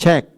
Check.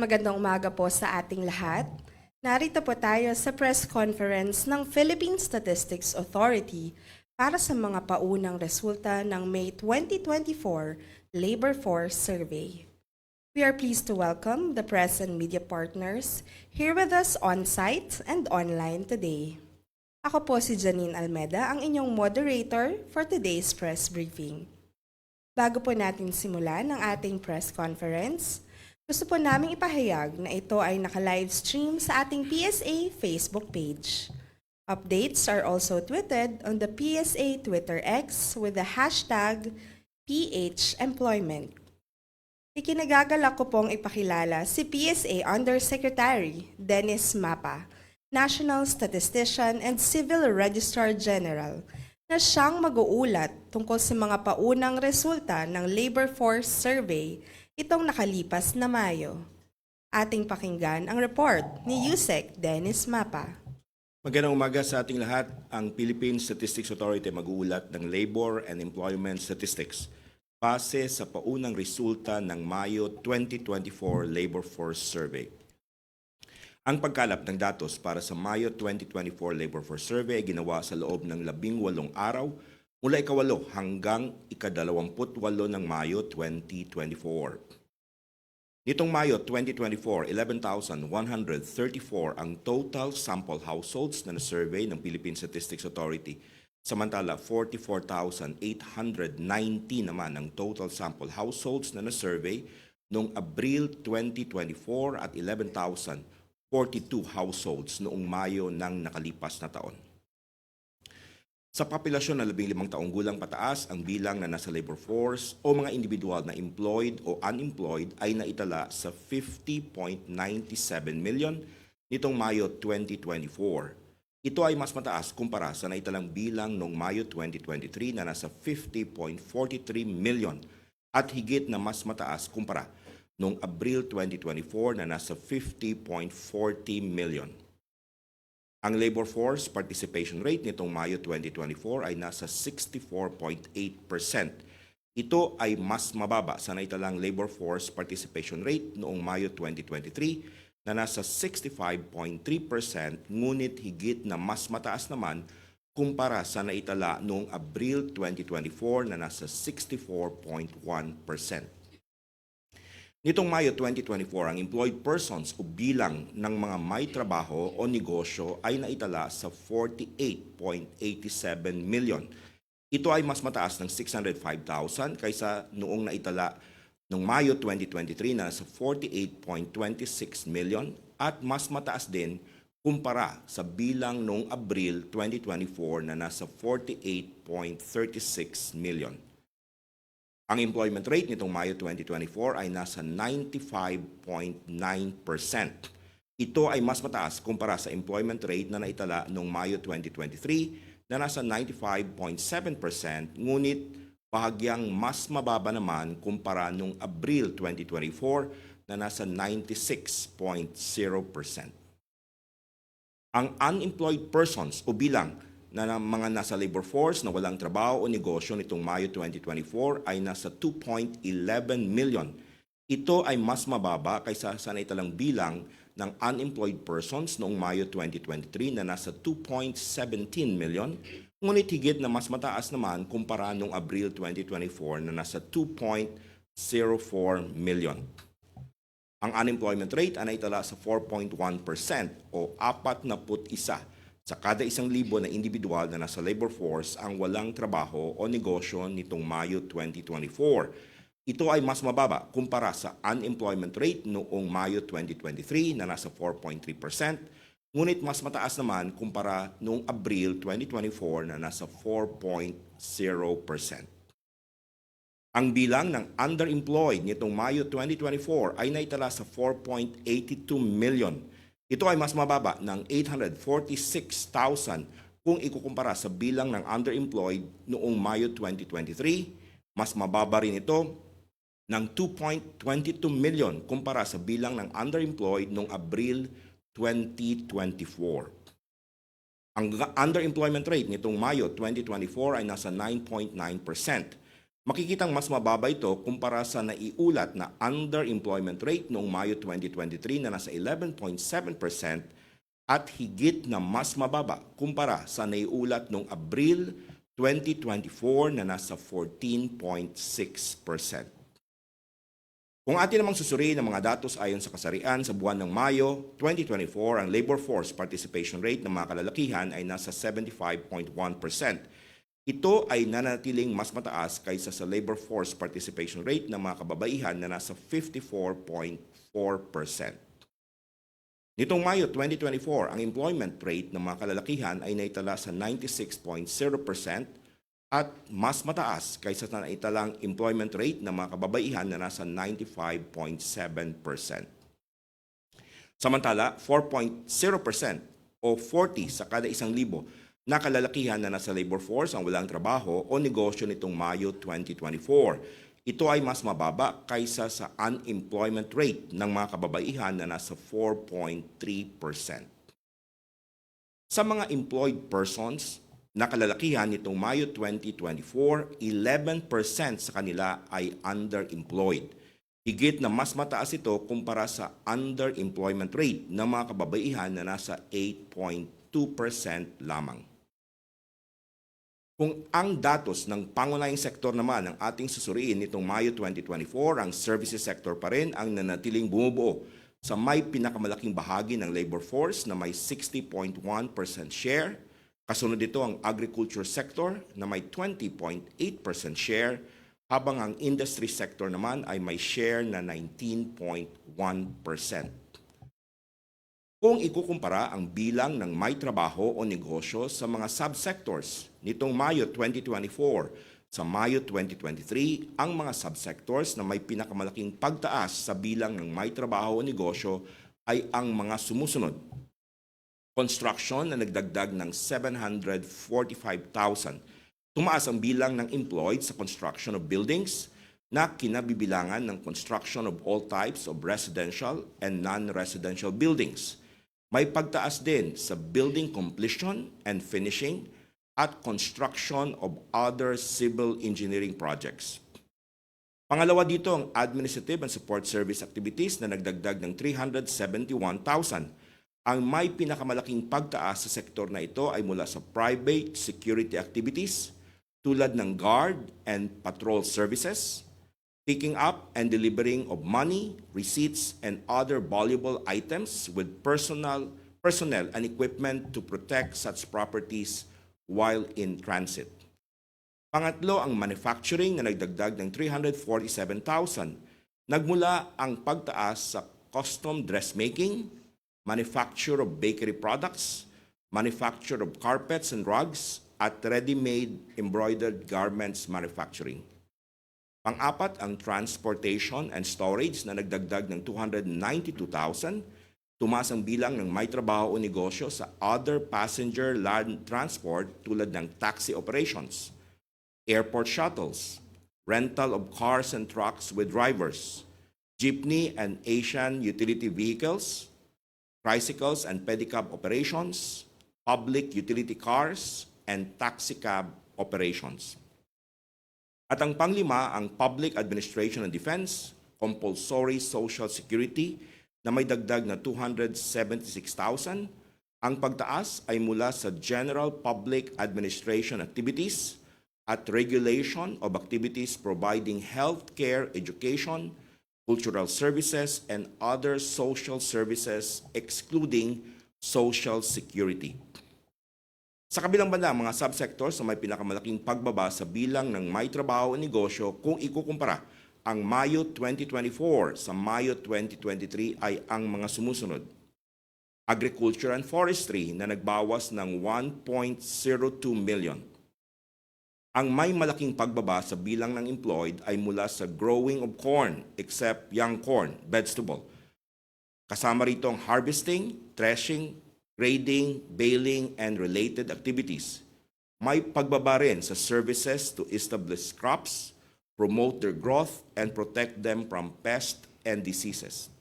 Magandang umaga po sa ating lahat. Narito po tayo sa press conference ng Philippine Statistics Authority para sa mga paunang resulta ng May 2024 Labor Force Survey. We are pleased to welcome the press and media partners here with us on-site and online today. Ako po si Janine Almeda, ang inyong moderator for today's press briefing. Bago po natin simulan ang ating press conference, gusto po naming ipahayag na ito ay naka-live stream sa ating PSA Facebook page. Updates are also tweeted on the PSA Twitter X with the hashtag PHEmployment. Ikinagagalak ko pong ipakilala si PSA Undersecretary Dennis Mapa, National Statistician and Civil Registrar General, na siyang mag-uulat tungkol sa mga paunang resulta ng Labor Force Survey itong nakalipas na Mayo. Ating pakinggan ang report ni Yusek Dennis Mapa. Magandang umaga sa ating lahat. Ang Philippine Statistics Authority mag-uulat ng Labor and Employment Statistics base sa paunang resulta ng Mayo 2024 Labor Force Survey. Ang pagkalap ng datos para sa Mayo 2024 Labor Force Survey ay ginawa sa loob ng 18 araw mula ika-8 hanggang ika-28 ng Mayo 2024. Nitong Mayo 2024, 11,134 ang total sample households na na-survey ng Philippine Statistics Authority. Samantala, 44,890 naman ang total sample households na na-survey noong Abril 2024 at 11,042 households noong Mayo ng nakalipas na taon. Sa populasyon na 15 taong gulang pataas, ang bilang na nasa labor force o mga individual na employed o unemployed ay naitala sa 50.97 million nitong Mayo 2024. Ito ay mas mataas kumpara sa naitalang bilang noong Mayo 2023 na nasa 50.43 million at higit na mas mataas kumpara noong Abril 2024 na nasa 50.40 million. Ang labor force participation rate nitong Mayo 2024 ay nasa 64.8%. Ito ay mas mababa sa naitalang labor force participation rate noong Mayo 2023 na nasa 65.3%, ngunit higit na mas mataas naman kumpara sa naitala noong Abril 2024 na nasa 64.1%. Nitong Mayo 2024, ang employed persons o bilang ng mga may trabaho o negosyo ay naitala sa 48.87 million. Ito ay mas mataas ng 605,000 kaysa noong naitala noong Mayo 2023 na sa 48.26 million at mas mataas din kumpara sa bilang noong Abril 2024 na nasa 48.36 million. Ang employment rate nitong Mayo 2024 ay nasa 95.9%. Ito ay mas mataas kumpara sa employment rate na naitala noong Mayo 2023 na nasa 95.7%, ngunit bahagyang mas mababa naman kumpara noong Abril 2024 na nasa 96.0%. Ang unemployed persons o bilang na mga nasa labor force na walang trabaho o negosyo nitong Mayo 2024 ay nasa 2.11 million. Ito ay mas mababa kaysa sa naitalang bilang ng unemployed persons noong Mayo 2023 na nasa 2.17 million, ngunit higit na mas mataas naman kumpara noong Abril 2024 na nasa 2.04 million. Ang unemployment rate ay naitala sa 4.1% o 41 sa kada 1,000 na individual na nasa labor force ang walang trabaho o negosyo nitong Mayo 2024. Ito ay mas mababa kumpara sa unemployment rate noong Mayo 2023 na nasa 4.3%, ngunit mas mataas naman kumpara noong Abril 2024 na nasa 4.0%. Ang bilang ng underemployed nitong Mayo 2024 ay naitala sa 4.82 million. Ito ay mas mababa ng 846,000 kung ikukumpara sa bilang ng underemployed noong Mayo 2023. Mas mababa rin ito ng 2.22 million kumpara sa bilang ng underemployed noong Abril 2024. Ang underemployment rate nitong Mayo 2024 ay nasa 9.9%. Makikitang mas mababa ito kumpara sa naiulat na underemployment rate noong Mayo 2023 na nasa 11.7% at higit na mas mababa kumpara sa naiulat noong Abril 2024 na nasa 14.6%. Kung atin namang susuriin ang mga datos ayon sa kasarian sa buwan ng Mayo 2024, ang labor force participation rate ng mga kalalakihan ay nasa 75.1%. Ito ay nanatiling mas mataas kaysa sa labor force participation rate ng mga kababaihan na nasa 54.4%. Nitong Mayo 2024, ang employment rate ng mga kalalakihan ay naitala sa 96.0% at mas mataas kaysa sa naitalang employment rate ng mga kababaihan na nasa 95.7%. Samantala, 4.0% o 40 sa kada 1,000 na kalalakihan na nasa labor force ang walang trabaho o negosyo nitong Mayo 2024. Ito ay mas mababa kaysa sa unemployment rate ng mga kababaihan na nasa 4.3%. Sa mga employed persons na kalalakihan nitong Mayo 2024, 11% sa kanila ay underemployed. Higit na mas mataas ito kumpara sa underemployment rate ng mga kababaihan na nasa 8.2% lamang. Kung ang datos ng pangunahing sektor naman ang ating susuriin nitong Mayo 2024, ang services sector pa rin ang nanatiling bumubuo sa may pinakamalaking bahagi ng labor force na may 60.1% share. Kasunod dito ang agriculture sector na may 20.8% share, habang ang industry sector naman ay may share na 19.1%. Kung ikukumpara ang bilang ng may trabaho o negosyo sa mga subsectors nitong Mayo 2024 sa Mayo 2023, ang mga subsectors na may pinakamalaking pagtaas sa bilang ng may trabaho o negosyo ay ang mga sumusunod. Construction na nagdagdag ng 745,000. Tumaas ang bilang ng employed sa construction of buildings na kinabibilangan ng construction of all types of residential and non-residential buildings. May pagtaas din sa building completion and finishing at construction of other civil engineering projects. Pangalawa dito ang administrative and support service activities na nagdagdag ng 371,000. Ang may pinakamalaking pagtaas sa sektor na ito ay mula sa private security activities tulad ng guard and patrol services, picking up and delivering of money, receipts, and other valuable items with personnel and equipment to protect such properties while in transit. Pangatlo, ang manufacturing na nagdagdag ng 347,000. Nagmula ang pagtaas sa custom dressmaking, manufacture of bakery products, manufacture of carpets and rugs, at ready-made embroidered garments manufacturing. Pang-apat, ang transportation and storage na nagdagdag ng 292,000. Tumaas ang bilang ng may trabaho o negosyo sa other passenger land transport tulad ng taxi operations, airport shuttles, rental of cars and trucks with drivers, jeepney and Asian utility vehicles, tricycles and pedicab operations, public utility cars, and taxicab operations. At ang panglima, ang Public Administration and Defense, Compulsory Social Security na may dagdag na 276,000. Ang pagtaas ay mula sa General Public Administration activities at regulation of activities providing healthcare, education, cultural services, and other social services excluding Social Security. Sa kabilang banda, mga subsectors na may pinakamalaking pagbaba sa bilang ng may trabaho o negosyo kung ikukumpara ang Mayo 2024 sa Mayo 2023 ay ang mga sumusunod. Agriculture and Forestry na nagbawas ng 1.02 million. Ang may malaking pagbaba sa bilang ng employed ay mula sa growing of corn except young corn, vegetable. Kasama rito ang harvesting, threshing, grading, baling, and related activities. May pagbaba rin sa services to establish crops, promote their growth, and protect them from pests and diseases.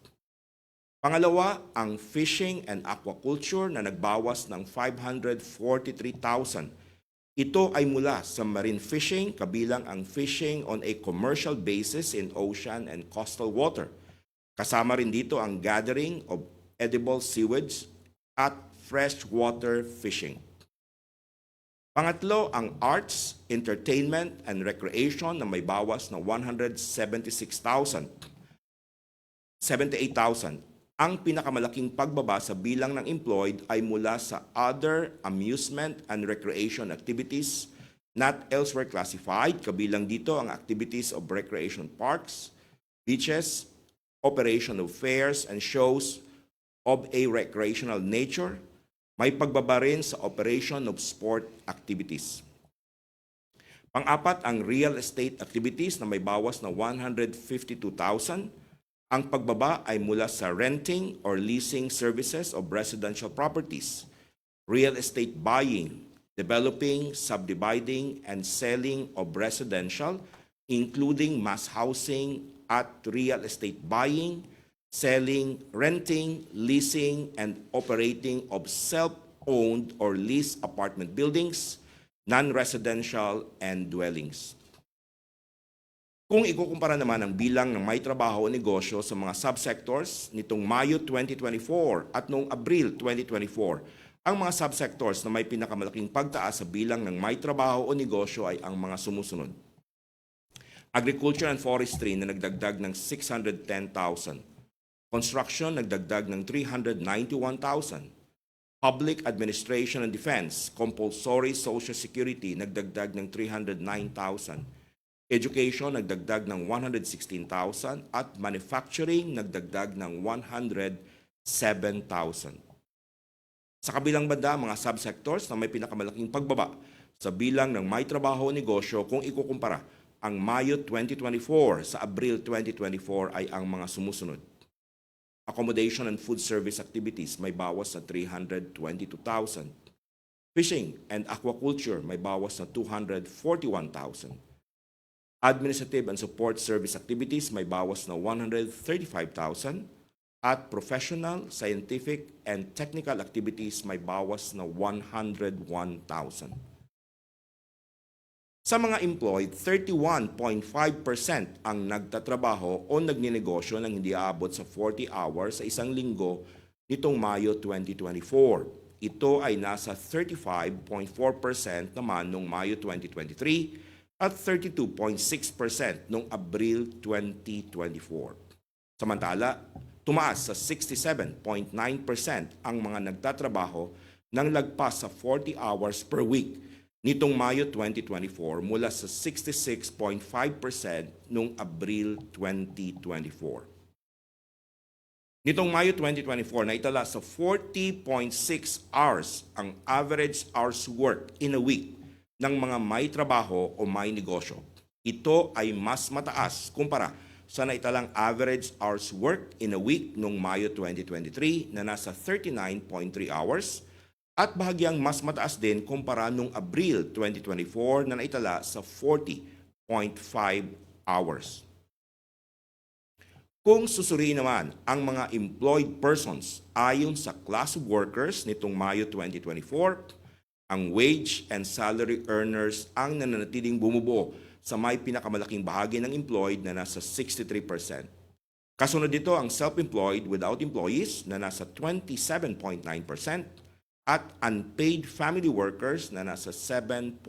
Pangalawa, ang fishing and aquaculture na nagbawas ng 543,000. Ito ay mula sa marine fishing, kabilang ang fishing on a commercial basis in ocean and coastal water. Kasama rin dito ang gathering of edible seaweeds at freshwater fishing. Pangatlo, ang arts, entertainment, and recreation na may bawas na 78,000. Ang pinakamalaking pagbaba sa bilang ng employed ay mula sa other amusement and recreation activities not elsewhere classified. Kabilang dito ang activities of recreation parks, beaches, operation of fairs and shows of a recreational nature. May pagbaba rin sa operation of sport activities. Pang-apat, ang real estate activities na may bawas na 152,000. Ang pagbaba ay mula sa renting or leasing services of residential properties, real estate buying, developing, subdividing, and selling of residential, including mass housing at real estate buying, selling, renting, leasing, and operating of self-owned or leased apartment buildings, non-residential, and dwellings. Kung ikukumpara naman ang bilang ng may trabaho o negosyo sa mga subsectors nitong Mayo 2024 at noong Abril 2024, ang mga subsectors na may pinakamalaking pagtaas sa bilang ng may trabaho o negosyo ay ang mga sumusunod. Agriculture and Forestry na nagdagdag ng 610,000. Construction nagdagdag ng 391,000. Public Administration and Defense, Compulsory Social Security nagdagdag ng 309,000. Education nagdagdag ng 116,000 at manufacturing nagdagdag ng 107,000. Sa kabilang banda, mga subsectors na may pinakamalaking pagbaba sa bilang ng may trabaho o negosyo kung ikukumpara ang Mayo 2024 sa Abril 2024 ay ang mga sumusunod. Accommodation and food service activities may bawas na 322,000. Fishing and aquaculture may bawas na 241,000. Administrative and support service activities may bawas na 135,000 at professional, scientific, and technical activities may bawas na 101,000. Sa mga employed, 31.5% ang nagtatrabaho o nagninegosyo ng hindi aabot sa 40 hours sa isang linggo nitong Mayo 2024. Ito ay nasa 35.4% naman noong Mayo 2023 at 32.6% noong Abril 2024. Samantala, tumaas sa 67.9% ang mga nagtatrabaho ng lagpas sa 40 hours per week nitong Mayo 2024 mula sa 66.5% noong Abril 2024. Nitong Mayo 2024, naitala sa 40.6 hours ang average hours worked in a week ng mga may trabaho o may negosyo. Ito ay mas mataas kumpara sa naitalang average hours worked in a week noong Mayo 2023 na nasa 39.3 hours at bahagyang mas mataas din kumpara noong Abril 2024 na naitala sa 40.5 hours. Kung susuriin naman ang mga employed persons ayon sa class of workers nitong Mayo 2024, ang wage and salary earners ang nananatiling bumubuo sa may pinakamalaking bahagi ng employed na nasa 63%. Kasunod dito ang self-employed without employees na nasa 27.9% at unpaid family workers na nasa 7.3%.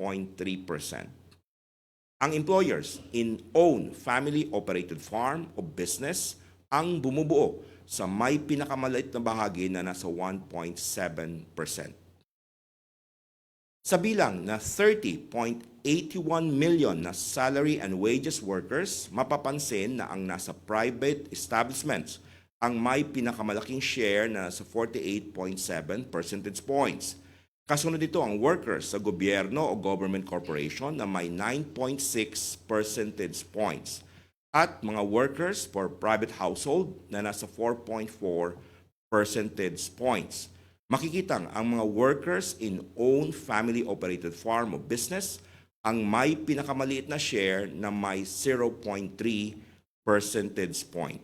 Ang employers in own family-operated farm o business ang bumubuo sa may pinakamaliit na bahagi na nasa 1.7%. Sa bilang na 30.81 million na salary and wages workers, mapapansin na ang nasa private establishments ang may pinakamalaking share na nasa 48.7 percentage points. Kasunod dito ang workers sa gobyerno o government corporation na may 9.6 percentage points at mga workers for private household na nasa 4.4 percentage points. Makikitang ang mga workers in own family-operated farm o business ang may pinakamaliit na share na may 0.3 percentage point.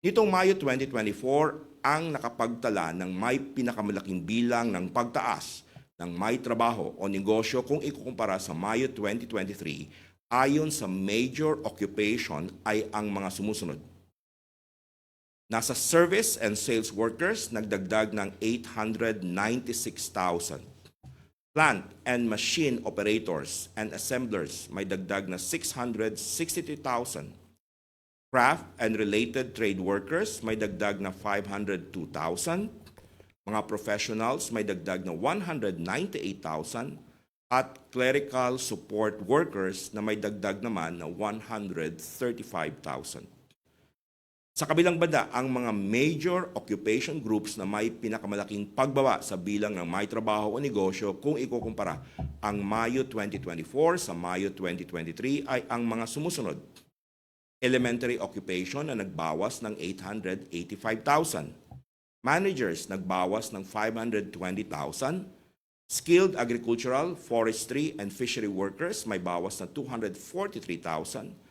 Nitong Mayo 2024, ang nakapagtala ng may pinakamalaking bilang ng pagtaas ng may trabaho o negosyo kung ikukumpara sa Mayo 2023 ayon sa major occupation ay ang mga sumusunod. Nasa service and sales workers, nagdagdag ng 896,000. Plant and machine operators and assemblers may dagdag na 663,000. Craft and related trade workers may dagdag na 502,000. Mga professionals may dagdag na 198,000 at clerical support workers na may dagdag naman na 135,000. Sa kabilang banda, ang mga major occupation groups na may pinakamalaking pagbaba sa bilang ng may trabaho o negosyo kung ikukumpara ang Mayo 2024 sa Mayo 2023 ay ang mga sumusunod. Elementary occupation na nagbawas ng 885,000. Managers nagbawas ng 520,000. Skilled agricultural, forestry, and fishery workers may bawas na 243,000.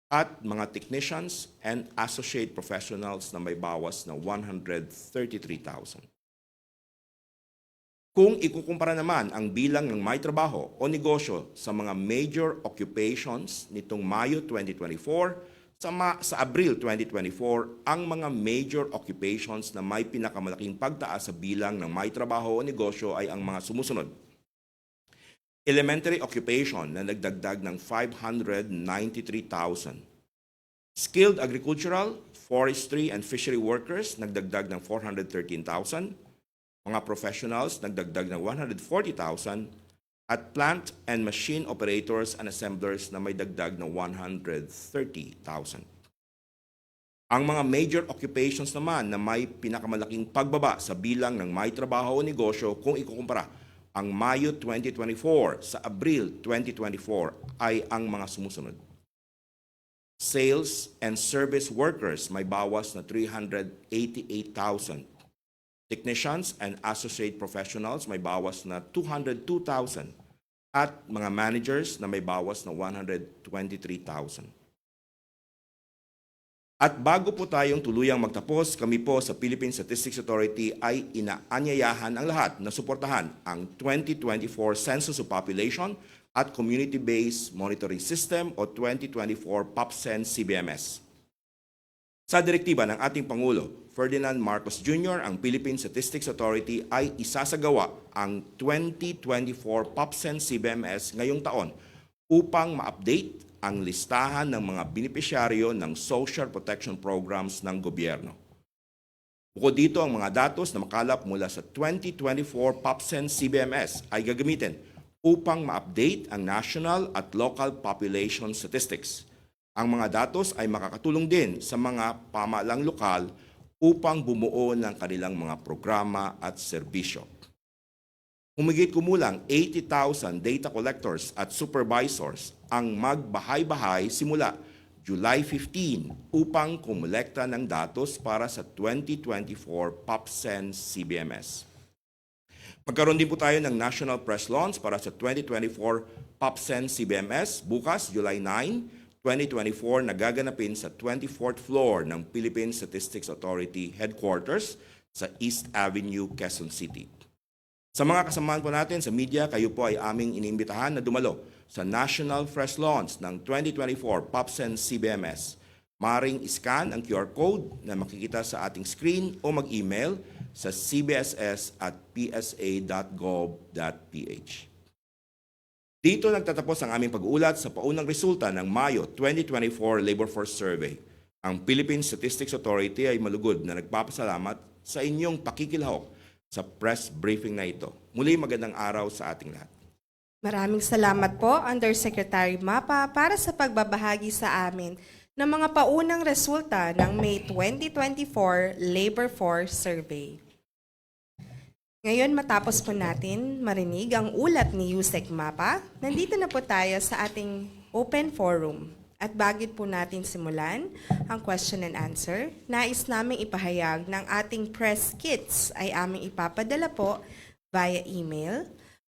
At mga technicians and associate professionals na may bawas na 133,000. Kung ikukumpara naman ang bilang ng may trabaho o negosyo sa mga major occupations nitong Mayo 2024 sa Abril 2024, ang mga major occupations na may pinakamalaking pagtaas sa bilang ng may trabaho o negosyo ay ang mga sumusunod. Elementary occupation na nagdagdag ng 593,000. Skilled agricultural, forestry, and fishery workers nagdagdag ng 413,000. Mga professionals nagdagdag ng 140,000. At plant and machine operators and assemblers na may dagdag ng 130,000. Ang mga major occupations naman na may pinakamalaking pagbaba sa bilang ng may trabaho o negosyo kung ikukumpara ang Mayo 2024 sa Abril 2024 ay ang mga sumusunod. Sales and service workers may bawas na 388,000. Technicians and associate professionals may bawas na 202,000. At mga managers na may bawas na 123,000. At bago po tayong tuluyang magtapos, kami po sa Philippine Statistics Authority ay inaanyayahan ang lahat na suportahan ang 2024 Census of Population at Community-Based Monitoring System o 2024 POPSEN-CBMS. Sa direktiba ng ating Pangulo, Ferdinand Marcos Jr., ang Philippine Statistics Authority ay isasagawa ang 2024 POPSEN-CBMS ngayong taon upang ma-update ang listahan ng mga benepisyaryo ng social protection programs ng gobyerno. Bukod dito, ang mga datos na makalap mula sa 2024 POPSEN-CBMS ay gagamitin upang ma-update ang national at local population statistics. Ang mga datos ay makakatulong din sa mga pamahalang lokal upang bumuo ng kanilang mga programa at serbisyo. Humigit kumulang 80,000 data collectors at supervisors ang magbahay-bahay simula July 15 upang kumulekta ng datos para sa 2024 POPSEN-CBMS. Magkaroon din po tayo ng National Press Launch para sa 2024 POPSEN-CBMS bukas, July 9, 2024, nagaganapin sa 24th floor ng Philippine Statistics Authority Headquarters sa East Avenue, Quezon City. Sa mga kasamahan po natin sa media, kayo po ay aming inimbitahan na dumalo sa National Press Launch ng 2024 POPSEN-CBMS. Maring iscan ang QR code na makikita sa ating screen o mag-email sa cbss@psa.gov.ph. Dito nagtatapos ang aming pag-uulat sa paunang resulta ng Mayo 2024 Labor Force Survey. Ang Philippine Statistics Authority ay malugod na nagpapasalamat sa inyong pakikilahok sa press briefing na ito. Muli magandang araw sa ating lahat. Maraming salamat po, Undersecretary Mapa, para sa pagbabahagi sa amin ng mga paunang resulta ng May 2024 Labor Force Survey. Ngayon, matapos po natin marinig ang ulat ni Yusek Mapa, nandito na po tayo sa ating open forum. At bagid po natin simulan ang question and answer, nais naming ipahayag ng ating press kits ay aming ipapadala po via email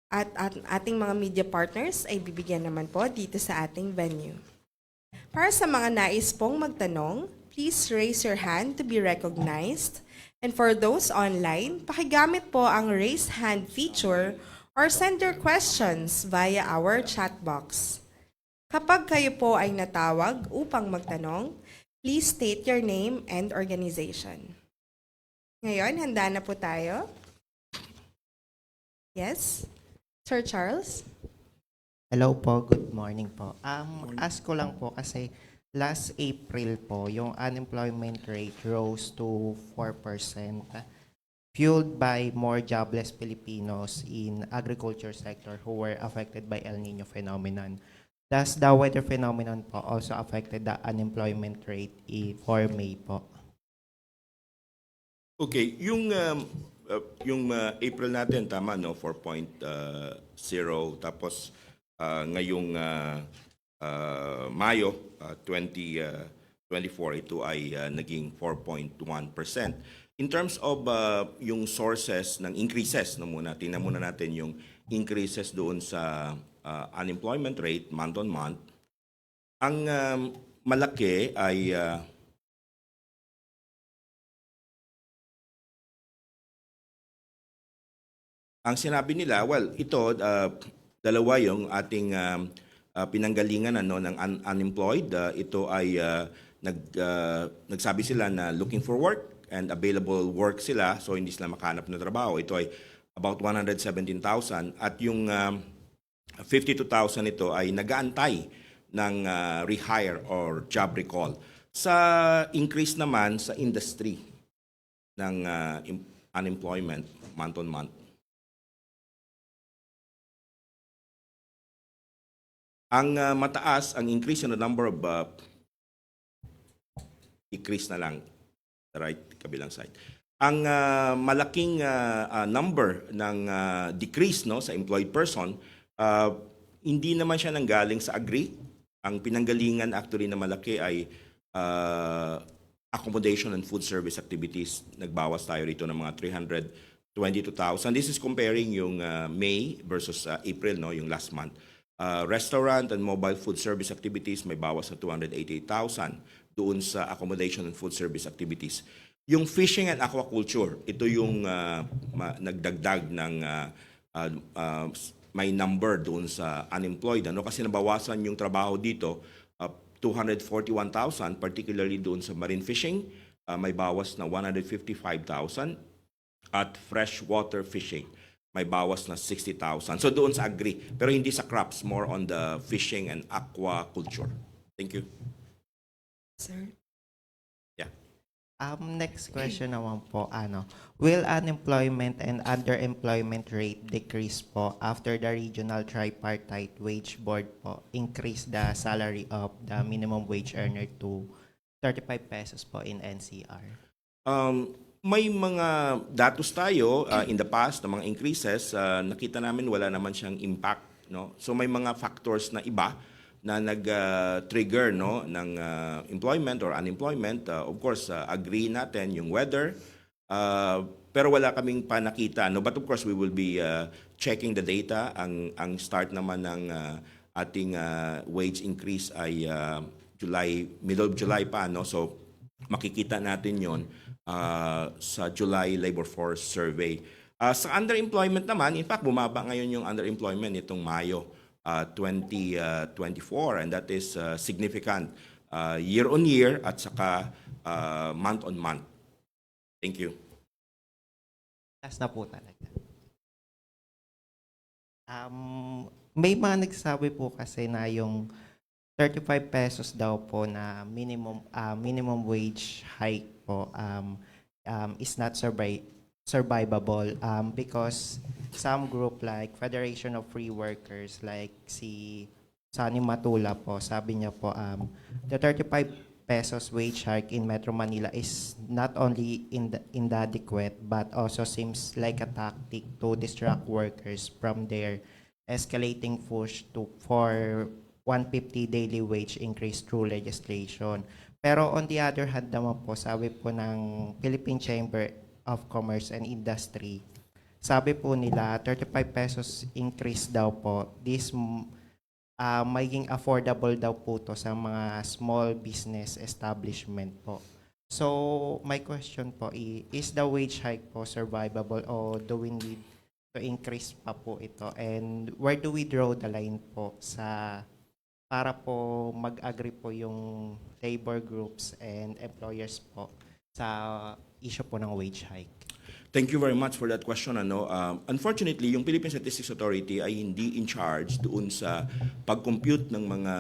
at ating mga media partners ay bibigyan naman po dito sa ating venue. Para sa mga nais pong magtanong, please raise your hand to be recognized. And for those online, pakigamit po ang raise hand feature or send your questions via our chat box. Kapag kayo po ay natawag upang magtanong, please state your name and organization. Ngayon, handa na po tayo? Yes? Sir Charles? Hello po, good morning po. Ask ko lang po kasi last April po, yung unemployment rate rose to 4%, fueled by more jobless Filipinos in agriculture sector who were affected by El Nino phenomenon. Does the weather phenomenon po also affected the unemployment rate for May po? Okay, yung April natin tama no 4.0 tapos ngayong Mayo 2024 ito ay naging 4.1%. In terms of yung sources ng increases no muna tingnan muna natin yung increases doon sa unemployment rate month on month. Ang malaki ay ang sinabi nila, well, ito, dalawa yung ating pinanggalingan ano, ng unemployed. Ito ay nagsabi sila na looking for work and available work sila, so hindi sila makahanap ng trabaho. Ito ay about 117,000 at yung 52,000 ito ay nag-aantay ng rehire or job recall. Sa increase naman sa industry ng unemployment month on month, ang mataas, ang increase in the number of decrease na lang, the right kabilang side. Ang malaking number ng decrease no sa employed person, hindi naman siya nanggaling sa agri. Ang pinanggalingan actually na malaki ay accommodation and food service activities. Nagbawas tayo rito ng mga 322,000. This is comparing yung May versus April, no, yung last month. Restaurant and mobile food service activities may bawas na 288,000 doon sa accommodation and food service activities. Yung fishing and aquaculture, ito yung nagdagdag ng may number doon sa unemployed. Ano? Kasi nabawasan yung trabaho dito, 241,000, particularly doon sa marine fishing, may bawas na 155,000 at freshwater fishing may bawas na 60,000. So doon sa agri, pero hindi sa crops, more on the fishing and aquaculture. Thank you. Sir? Yeah. Next question naman po, will unemployment and underemployment rate decrease po after the regional tripartite wage board po increase the salary of the minimum wage earner to 35 pesos po in NCR? May mga datos tayo in the past na mga increases, nakita namin wala naman siyang impact, no? So may mga factors na iba na nag-trigger no ng employment or unemployment. Of course, agree natin yung weather. Pero wala kaming pa nakita, no? But of course, we will be checking the data. Ang start naman ng ating wage increase ay middle of July pa, no? So makikita natin 'yon sa July Labor Force Survey. Sa underemployment naman, in fact, bumaba ngayon yung underemployment nitong Mayo 2024 and that is significant year on year at saka month on month. Thank you. Taas na po talaga. May mga nagsabi po kasi na yung 35 pesos daw po na minimum wage hike po is not survivable because some group like Federation of Free Workers like si Sani Matula po, sabi niya po the 35 pesos wage hike in Metro Manila is not only inadequate but also seems like a tactic to distract workers from their escalating push for 150 daily wage increase through legislation. Pero on the other hand naman po, sabi po ng Philippine Chamber of Commerce and Industry, sabi po nila 35 pesos increase daw po, this maging affordable daw po to sa mga small business establishment po. So my question po is the wage hike po survivable or do we need to increase pa po ito? And where do we draw the line po sa para po mag-agree po yung labor groups and employers po sa issue po ng wage hike? Thank you very much for that question. Unfortunately, yung Philippine Statistics Authority ay hindi in charge doon sa pag-compute ng mga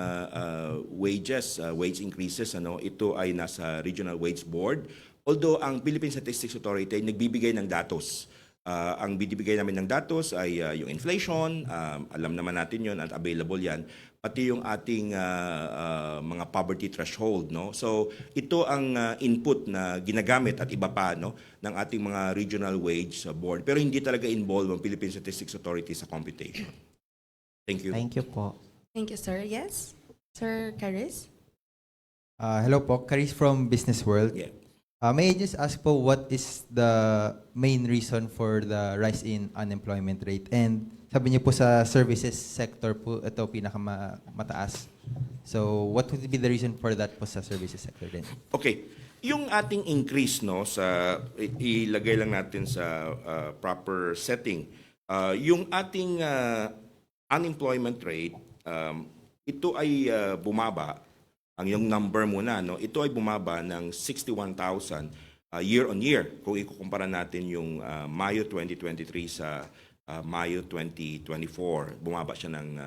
wages, wage increases. Ito ay nasa Regional Wage Board. Although ang Philippine Statistics Authority ay nagbibigay ng datos. Ang binibigay namin ng datos ay yung inflation, alam naman natin yon at available yan, pati yung ating mga poverty threshold. So ito ang input na ginagamit at iba pa ng ating mga regional wage board. Pero hindi talaga involved ang Philippine Statistics Authority sa computation. Thank you. Thank you po. Thank you, sir. Yes? Sir Caris? Hello po, Caris from Business World. Yeah. May I just ask po, what is the main reason for the rise in unemployment rate? And sabi niyo po sa services sector po, ito pinakamataas. So, what would be the reason for that po sa services sector din? Okay. Yung ating increase sa ilagay lang natin sa proper setting. Yung ating unemployment rate, ito ay bumaba. Ang yung number muna, ito ay bumaba ng 61,000 year on year. Kung ikukumpara natin yung Mayo 2023 sa Mayo 2024, bumaba siya ng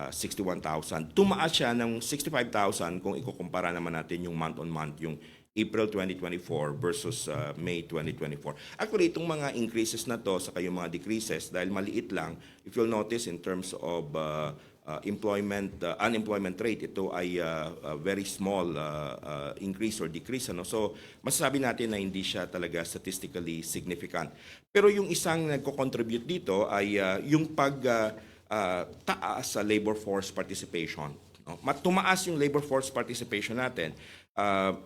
61,000. Tumaas siya ng 65,000 kung ikukumpara naman natin yung month on month, yung April 2024 versus May 2024. Actually, itong mga increases na to sa kayong mga decreases, dahil maliit lang, if you'll notice in terms of unemployment rate, ito ay very small increase or decrease. So, masasabi natin na hindi siya talaga statistically significant. Pero yung isang nagko-contribute dito ay yung taas sa labor force participation. Tumaas yung labor force participation natin.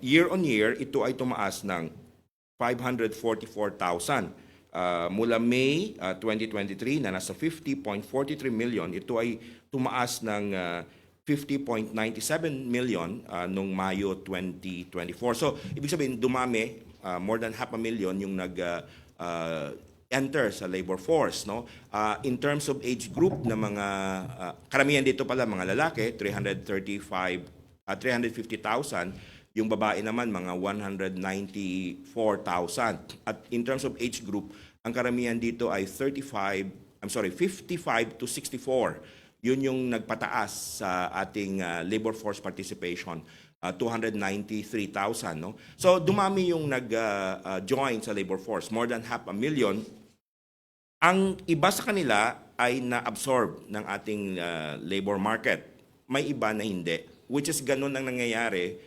Year on year, ito ay tumaas ng 544,000. Mula May 2023 na nasa 50.43 million, ito ay tumaas ng 50.97 million noong Mayo 2024. So, ibig sabihin, dumami, more than 500,000 yung enter sa labor force. In terms of age group na mga, karamihan dito pala mga lalaki, 350,000, yung babae naman, mga 194,000. At in terms of age group, ang karamihan dito ay 55 to 64. Yun yung nagpataas sa ating labor force participation, 293,000. So dumami yung nag-join sa labor force, more than 500,000. Ang iba sa kanila ay na-absorb ng ating labor market. May iba na hindi, which is ganun ang nangyayari.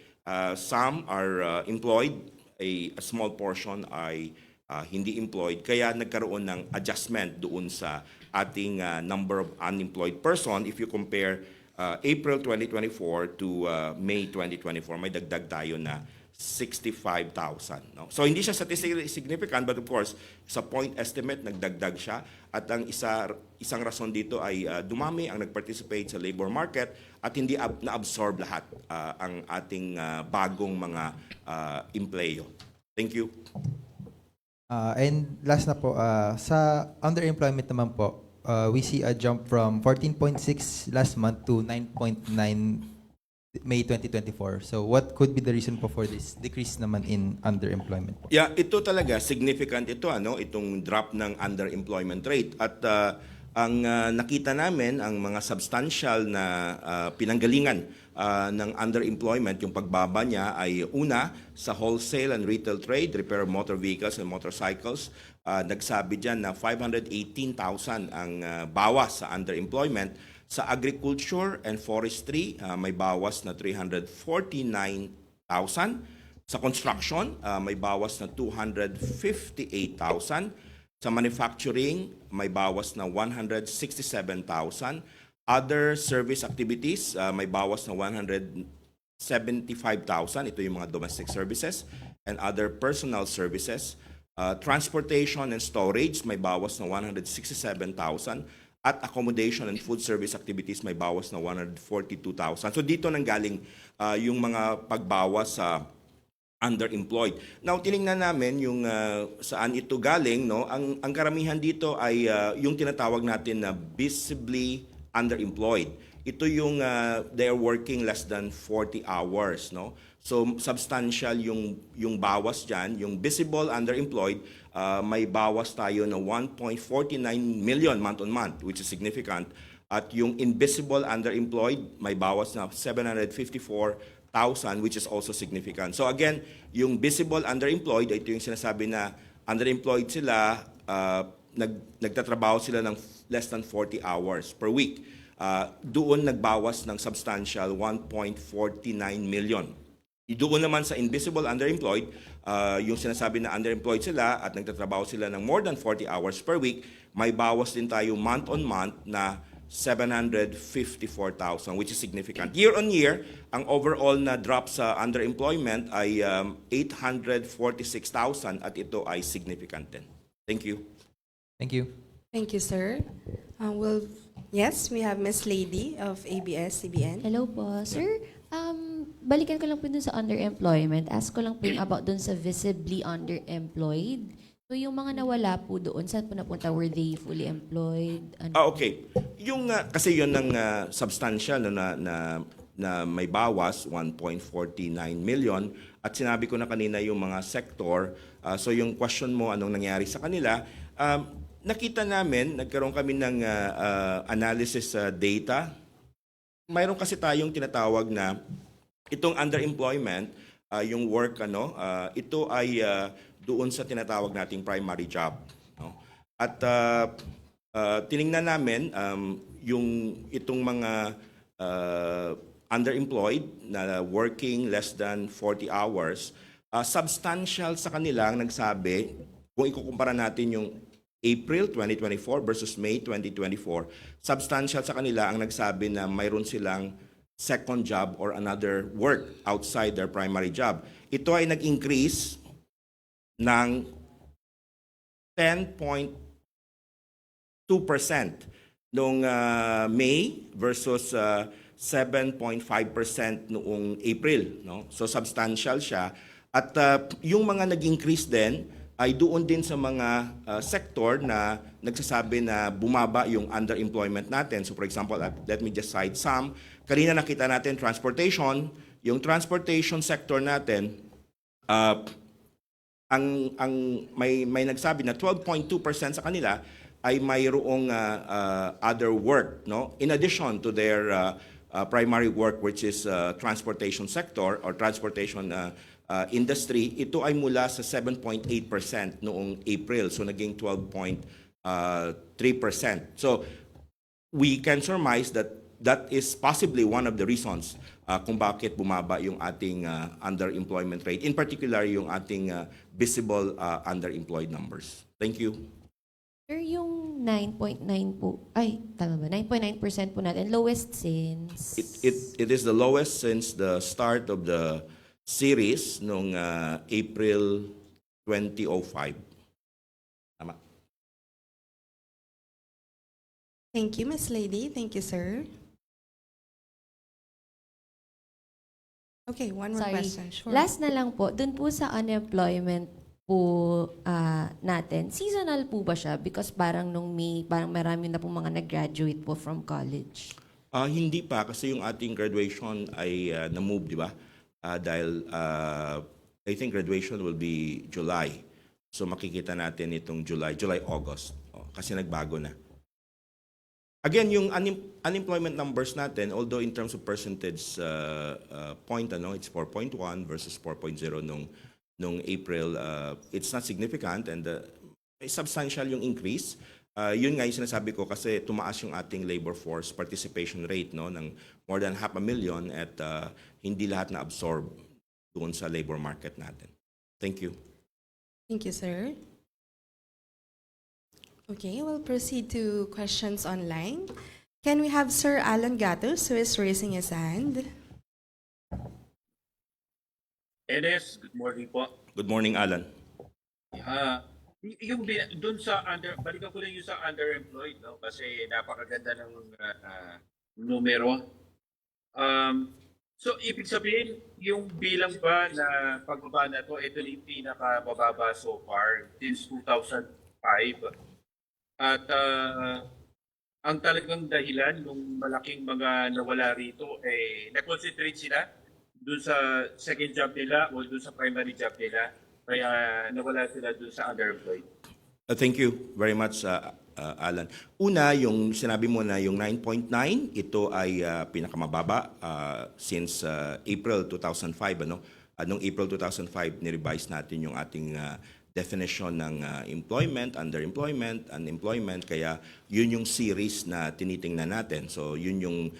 Some are employed, a small portion ay hindi employed. Kaya nagkaroon ng adjustment doon sa ating number of unemployed person. If you compare April 2024 to May 2024, may dagdag tayo na 65,000. So hindi siya statistically significant, but of course, sa point estimate, nagdagdag siya. At ang isang rason dito ay dumami ang nag-participate sa labor market at hindi na-absorb lahat ang ating bagong mga empleyo. Thank you. And last na po, sa underemployment naman po, we see a jump from 14.6 last month to 9.9 May 2024. So what could be the reason po for this decrease naman in underemployment po? Yeah, ito talaga significant ito itong drop ng underemployment rate at ang nakita namin ang mga substantial na pinanggalingan ng underemployment, yung pagbaba niya ay una sa wholesale and retail trade, repair of motor vehicles and motorcycles. Nagsabi diyan na 518,000 ang bawas sa underemployment. Sa agriculture and forestry, may bawas na 349,000. Sa construction, may bawas na 258,000. Sa manufacturing, may bawas na 167,000. Other service activities, may bawas na 175,000. Ito yung mga domestic services and other personal services. Transportation and storage, may bawas na 167,000. At accommodation and food service activities may bawas na 142,000. So dito nanggaling yung mga pagbawas sa underemployed. Now tiningnan namin yung saan ito galing, no? Ang karamihan dito ay yung tinatawag natin na visibly underemployed. Ito yung they are working less than 40 hours, no? So substantial yung bawas diyan, yung visible underemployed, may bawas tayo na 1.49 million month on month, which is significant. At yung invisible underemployed, may bawas na 754,000, which is also significant. So again, yung visible underemployed, ito yung sinasabi na underemployed sila, nagtatrabaho sila ng less than 40 hours per week. Doon nagbawas ng substantial 1.49 million. Doon naman sa invisible underemployed, yung sinasabi na underemployed sila at nagtatrabaho sila ng more than 40 hours per week, may bawas din tayo month on month na 754,000, which is significant. Year on year, ang overall na drop sa underemployment ay 846,000 at ito ay significant din. Thank you. Thank you. Thank you, sir. Yes, we have Miss Lady of ABS-CBN. Hello po. Sir, balikan ko lang po dun sa underemployment. Ask ko lang po yung about dun sa visibly underemployed. So yung mga nawala po doon, saan po napunta? Were they fully employed? Okay. Yung kasi yun ng substantial na may bawas 1.49 million at sinabi ko na kanina yung mga sector. So yung question mo anong nangyari sa kanila, nakita namin, nagkaroon kami ng analysis data. Mayroon kasi tayong tinatawag na itong underemployment, yung work ito ay doon sa tinatawag nating primary job, no? At tiningnan namin yung itong mga underemployed na working less than 40 hours, substantial sa kanila ang nagsabi, kung ikukumpara natin yung April 2024 versus May 2024, substantial sa kanila ang nagsabi na mayroon silang second job or another work outside their primary job. Ito ay nag-increase ng 10.2% noong May versus 7.5% noong April, no? So substantial siya at yung mga nag-increase din ay doon din sa mga sector na nagsasabi na bumaba yung underemployment natin. So for example, let me just cite some. Kanina nakita natin transportation, yung transportation sector natin ang may nagsabi na 12.2% sa kanila ay mayroong other work, no, in addition to their primary work, which is transportation sector or transportation industry. Ito ay mula sa 7.8% noong April, so naging 12.3%. So we can surmise that that is possibly one of the reasons kung bakit bumaba yung ating underemployment rate, in particular yung ating visible underemployed numbers. Thank you. Sir, yung 9.9 po, ay, tama ba? 9.9% po natin, lowest since... It is the lowest since the start of the series noong April 2005. Tama. Thank you, Miss Lady. Thank you, sir. Okay, one more Sorry. question. Sure. Last na lang po, dun po sa unemployment po natin, seasonal po ba siya? Because parang nung May, parang marami na po mga nag-graduate po from college. Hindi pa kasi yung ating graduation ay na-move, di ba? Dahil I think graduation will be July. So makikita natin itong July-August. Kasi nagbago na. Again, yung unemployment numbers natin, although in terms of percentage point, it's 4.1 versus 4.0 nung April, it's not significant and substantial yung increase. Yun nga yung sinasabi ko kasi tumaas yung ating labor force participation rate, no, ng more than 500,000 at hindi lahat na absorb doon sa labor market natin. Thank you. Thank you, sir. Okay, we'll proceed to questions online. Can we have Sir Alan Gatos, who is raising his hand? Enes, good morning po. Good morning, Alan. Yung doon sa balikan ko lang yung sa underemployed, no? Kasi napakaganda ng numero. So, ibig sabihin, yung bilang ba na pagbaba na to, ito yung pinakamababa so far since 2005. At ang talagang dahilan ng malaking mga nawala rito, na-concentrate sila dun sa second job nila o dun sa primary job nila. Kaya nawala sila dun sa underemployed. Thank you very much, Alan. Una, yung sinabi mo na yung 9.9, ito ay pinakamababa since April 2005. Noong April 2005, nirevise natin yung ating definition ng employment, underemployment, unemployment. Kaya yun yung series na tinitingnan natin. So yun yung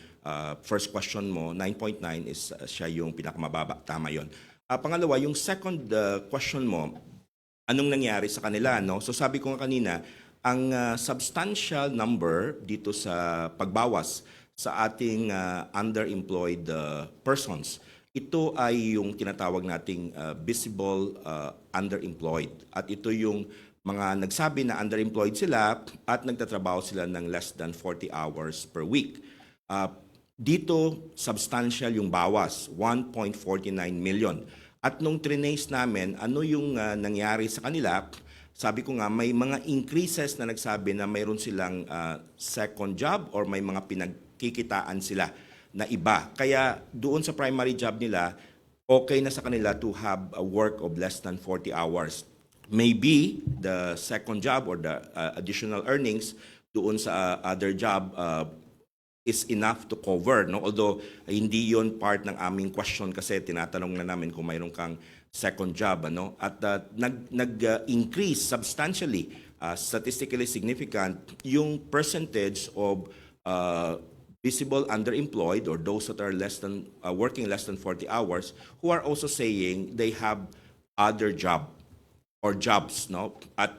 first question mo, 9.9 is siya yung pinakamababa. Tama yun. Pangalawa, yung second question mo, anong nangyari sa kanila, no? So sabi ko nga kanina, ang substantial number dito sa pagbawas sa ating underemployed persons, ito ay yung tinatawag nating visible underemployed. At ito yung mga nagsabi na underemployed sila at nagtatrabaho sila ng less than 40 hours per week. Dito, substantial yung bawas, 1.49 million. At nung trinace namin, ano yung nangyari sa kanila, sabi ko nga, may mga increases na nagsabi na mayroon silang second job or may mga pinagkikitaan sila na iba. Kaya doon sa primary job nila, okay na sa kanila to have a work of less than 40 hours. Maybe the second job or the additional earnings doon sa other job is enough to cover, no? Although hindi yon part ng aming question kasi tinatanong na namin kung mayroon kang second job, ano? At nag-increase substantially, statistically significant yung percentage of visible underemployed or those that are less than working less than 40 hours who are also saying they have other job or jobs, no? At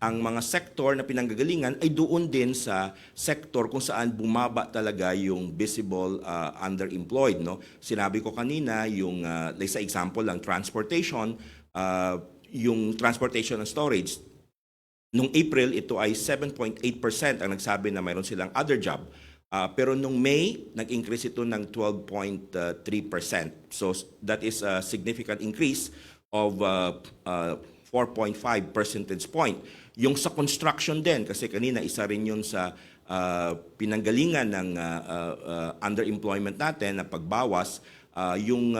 ang mga sektor na pinanggagalingan ay doon din sa sektor kung saan bumaba talaga yung visible underemployed, no? Sinabi ko kanina yung sa example lang transportation, yung transportation and storage. Nung April ito ay 7.8% ang nagsabi na mayroon silang other job. Pero nung May, nag-increase ito ng 12.3%. So that is a significant increase of 4.5 percentage point. Yung sa construction din, kasi kanina isa rin yun sa pinanggalingan ng underemployment natin na pagbawas, yung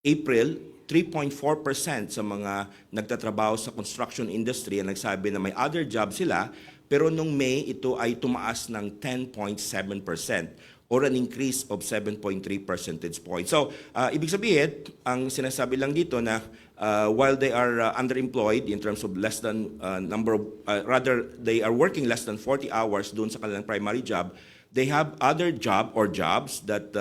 April, 3.4% sa mga nagtatrabaho sa construction industry ang nagsabi na may other job sila, pero nung May, ito ay tumaas ng 10.7% or an increase of 7.3 percentage points. So, ibig sabihin, ang sinasabi lang dito na while they are underemployed in terms of less than rather they are working less than 40 hours doon sa kanilang primary job, they have other job or jobs that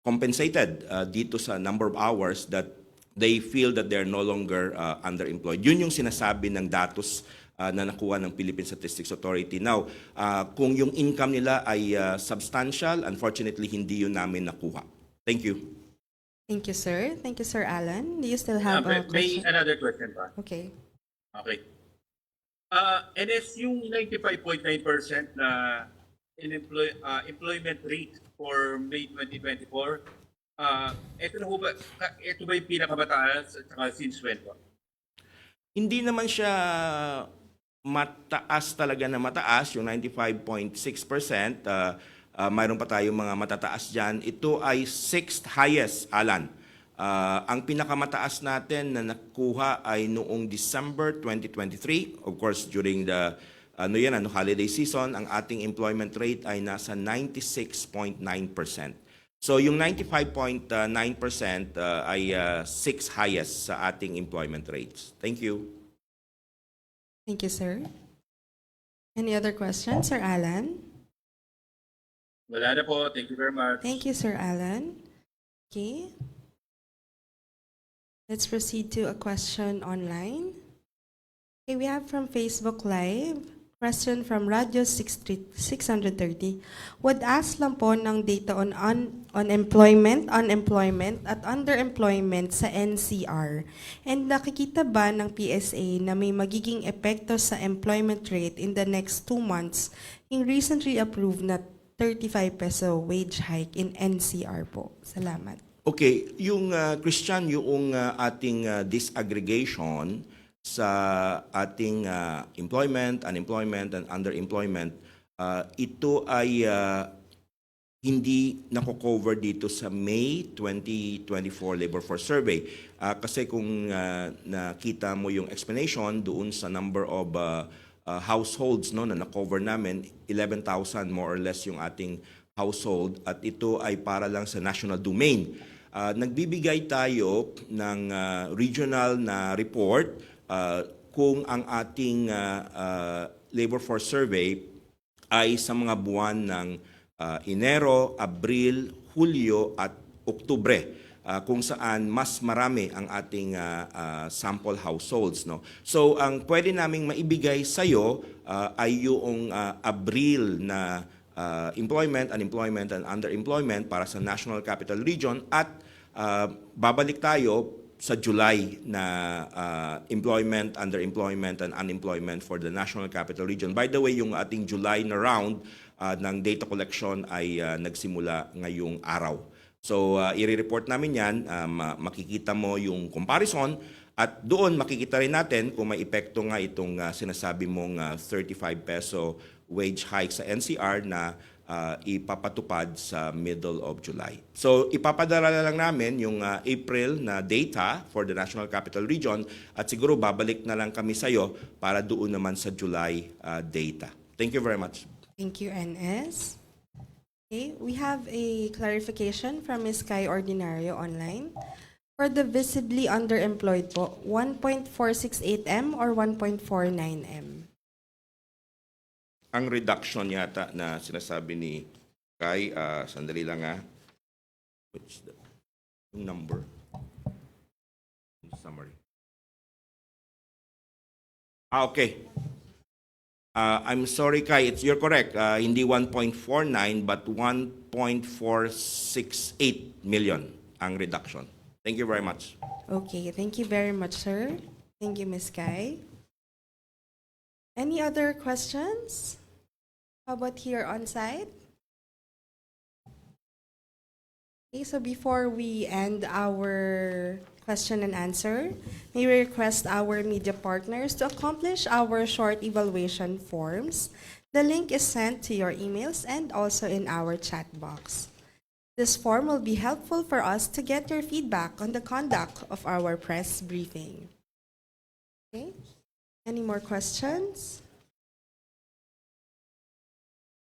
compensated dito sa number of hours that they feel that they're no longer underemployed. Yun yung sinasabi ng datos na nakuha ng Philippine Statistics Authority. Now, kung yung income nila ay substantial, unfortunately, hindi yun namin nakuha. Thank you. Thank you, sir. Thank you, Sir Alan. Do you still have a May question? another question ba? Okay. Okay. NS yung 95.9% na employment rate for May 2024, ito na ba, ito ba yung pinakamataas at saka since when po? Hindi naman siya mataas talaga na mataas, yung 95.6%. Mayroon pa tayong mga matataas dyan. Ito ay 6th highest, Alan. Ang pinakamataas natin na nakuha ay noong December 2023. Of course, during the holiday season, ang ating employment rate ay nasa 96.9%. So yung 95.9% ay 6th highest sa ating employment rates. Thank you. Thank you, sir. Any other questions, Sir Alan? Wala na po. Thank you very much. Thank you, Sir Alan. Okay. Let's proceed to a question online. Okay, we have from Facebook Live, question from Radio 630. Would ask lang po ng data on employment, unemployment, at underemployment sa NCR. And nakikita ba ng PSA na may magiging epekto sa employment rate in the next 2 months yung recently approved na 35 peso wage hike in NCR po? Salamat. Okay, yung Christian, yung ating disaggregation sa ating employment, unemployment, and underemployment, ito ay hindi nako-cover dito sa May 2024 Labor Force Survey. Kasi kung nakita mo yung explanation doon sa number of households no, na na-cover namin, 11,000 more or less yung ating household, at ito ay para lang sa national domain. Nagbibigay tayo ng regional na report kung ang ating labor force survey ay sa mga buwan ng Enero, Abril, Hulyo at Oktubre, kung saan mas marami ang ating sample households. No? So ang pwede naming maibigay sa iyo ay yung Abril na employment, unemployment, and underemployment para sa National Capital Region, at babalik tayo sa July na employment, underemployment, and unemployment for the National Capital Region. By the way, yung ating July na round ng data collection ay nagsimula ngayong araw. So, i-report namin yan, makikita mo yung comparison, at doon makikita rin natin kung may epekto nga itong sinasabi mong 35 peso wage hike sa NCR na ipapatupad sa middle of July. So ipapadala lang namin yung April na data for the National Capital Region, at siguro babalik na lang kami sa iyo para doon naman sa July data. Thank you very much. Thank you, NS. Okay, we have a clarification from Ms. Kai Ordinario online. For the visibly underemployed po, 1.468M or 1.49M? Ang reduction yata na sinasabi ni Kai, sandali lang which yung number? Summary. Okay. I'm sorry, Kai, you're correct. Hindi 1.49 but 1.468 million ang reduction. Thank you very much. Okay, thank you very much, sir. Thank you, Ms. Kai. Any other questions? How about here on site? Okay, so before we end our question and answer, may we request our media partners to accomplish our short evaluation forms. The link is sent to your emails and also in our chat box. This form will be helpful for us to get your feedback on the conduct of our press briefing. Okay, any more questions?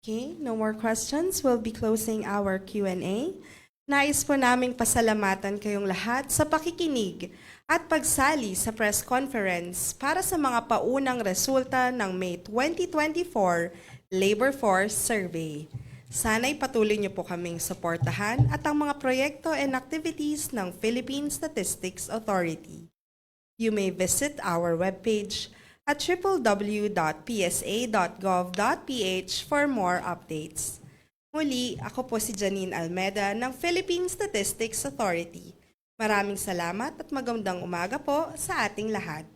Okay, no more questions. We'll be closing our Q&A. Nais po naming pasalamatan kayong lahat sa pakikinig at pagsali sa press conference para sa mga paunang resulta ng May 2024 Labor Force Survey. Sana'y patuloy niyo po kaming suportahan at ang mga proyekto and activities ng Philippine Statistics Authority. You may visit our webpage at www.psa.gov.ph for more updates. Muli, ako po si Janine Almeda ng Philippine Statistics Authority. Maraming salamat at magandang umaga po sa ating lahat.